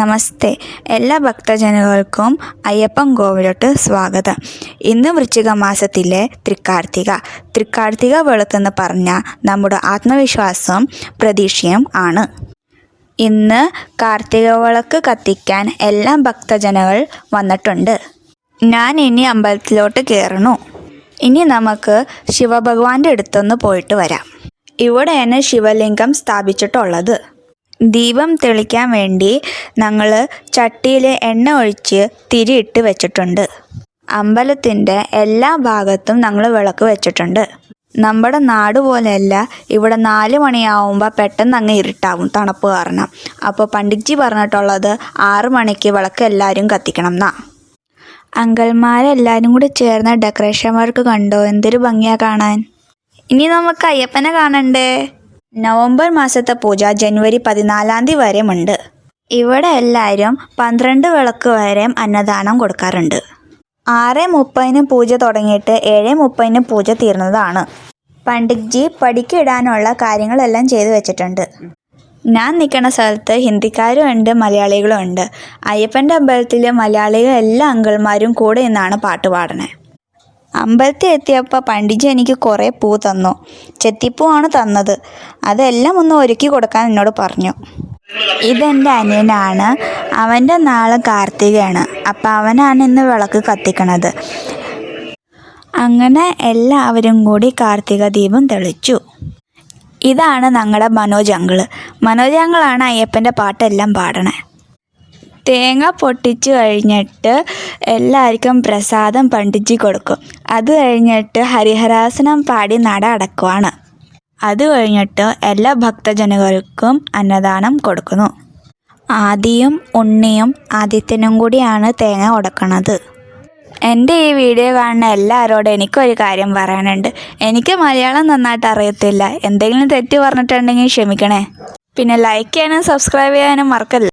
നമസ്തേ. എല്ലാ ഭക്തജനങ്ങൾക്കും അയ്യപ്പൻ കോവിലോട്ട് സ്വാഗതം. ഇന്ന് വൃശ്ചിക മാസത്തിലെ തൃക്കാർത്തിക വെളുത്തെന്ന് പറഞ്ഞാൽ നമ്മുടെ ആത്മവിശ്വാസവും പ്രതീക്ഷയും ആണ്. ഇന്ന് കാർത്തിക വിളക്ക് കത്തിക്കാൻ എല്ലാ ഭക്തജനങ്ങൾ വന്നിട്ടുണ്ട്. ഞാൻ ഇനി അമ്പലത്തിലോട്ട് കയറണു. ഇനി നമുക്ക് ശിവഭഗവാന്റെ അടുത്തൊന്ന് പോയിട്ട് വരാം. ഇവിടെയാണ് ശിവലിംഗം സ്ഥാപിച്ചിട്ടുള്ളത്. ദീപം തെളിക്കാൻ വേണ്ടി ഞങ്ങൾ ചട്ടിയിൽ എണ്ണ ഒഴിച്ച് തിരിയിട്ട് വെച്ചിട്ടുണ്ട്. അമ്പലത്തിൻ്റെ എല്ലാ ഭാഗത്തും ഞങ്ങൾ വിളക്ക് വെച്ചിട്ടുണ്ട്. നമ്മുടെ നാട് പോലെയല്ല, ഇവിടെ 4 മണിയാവുമ്പോൾ പെട്ടെന്ന് അങ്ങ് ഇരുട്ടാവും, തണുപ്പ് കാരണം. അപ്പോൾ പണ്ഡിറ്റ്ജി പറഞ്ഞിട്ടുള്ളത് 6 മണിക്ക് വിളക്ക് എല്ലാവരും കത്തിക്കണം എന്നാ. അങ്കിൾമാരെല്ലാവരും കൂടി ചേർന്ന ഡെക്കറേഷൻ വർക്ക് കണ്ടോ? എന്തൊരു ഭംഗിയാ കാണാൻ. ഇനി നമുക്ക് അയ്യപ്പനെ കാണണ്ടേ. നവംബർ മാസത്തെ പൂജ ജനുവരി 14 വരെ ഉണ്ട്. ഇവിടെ എല്ലാവരും 12 വിളക്ക് വരെ അന്നദാനം കൊടുക്കാറുണ്ട്. 6:30 പൂജ തുടങ്ങിയിട്ട് 7:30 പൂജ തീർന്നതാണ്. പണ്ഡിറ്റ്ജി പടിക്കിടാനുള്ള കാര്യങ്ങളെല്ലാം ചെയ്തു വെച്ചിട്ടുണ്ട്. ഞാൻ നിൽക്കുന്ന സ്ഥലത്ത് ഹിന്ദിക്കാരും ഉണ്ട്, മലയാളികളും ഉണ്ട്. അയ്യപ്പൻ്റെ അമ്പലത്തിൽ മലയാളികൾ എല്ലാ അങ്കിൾമാരും കൂടെ നിന്നാണ് പാട്ട് പാടണേ. അമ്പലത്തിൽ എത്തിയപ്പോൾ പണ്ഡിറ്റ്ജി എനിക്ക് കുറേ പൂ തന്നു. ചെത്തിപ്പൂവാണ് തന്നത്. അതെല്ലാം ഒന്ന് ഒരുക്കി കൊടുക്കാൻ എന്നോട് പറഞ്ഞു. ഇതെൻ്റെ അനിയനാണ്. അവൻ്റെ നാളെ കാർത്തികയാണ്. അപ്പം അവനാണ് ഇന്ന് വിളക്ക് കത്തിക്കണത്. അങ്ങനെ എല്ലാവരും കൂടി കാർത്തിക ദീപം തെളിച്ചു. ഇതാണ് ഞങ്ങളുടെ മനോജ് അങ്കിളാണ് അയ്യപ്പൻ്റെ പാട്ടെല്ലാം പാടണേ. തേങ്ങ പൊട്ടിച്ച് കഴിഞ്ഞിട്ട് എല്ലാവർക്കും പ്രസാദം പണ്ഡിറ്റ്ജി കൊടുക്കും. അത് കഴിഞ്ഞിട്ട് ഹരിഹരാസനം പാടി നട അടക്കുവാണ്. അത് കഴിഞ്ഞിട്ട് എല്ലാ ഭക്തജനങ്ങൾക്കും അന്നദാനം കൊടുക്കുന്നു. ആദിയും ഉണ്ണിയും ആദിത്യനും കൂടിയാണ് തേങ്ങ ഉടക്കണത്. എൻ്റെ ഈ വീഡിയോ കാണുന്ന എല്ലാവരോടും എനിക്കൊരു കാര്യം പറയാനുണ്ട്. എനിക്ക് മലയാളം നന്നായിട്ട് അറിയത്തില്ല. എന്തെങ്കിലും തെറ്റ് പറഞ്ഞിട്ടുണ്ടെങ്കിൽ ക്ഷമിക്കണേ. പിന്നെ ലൈക്ക് ചെയ്യാനും സബ്സ്ക്രൈബ് ചെയ്യാനും മറക്കല്ല.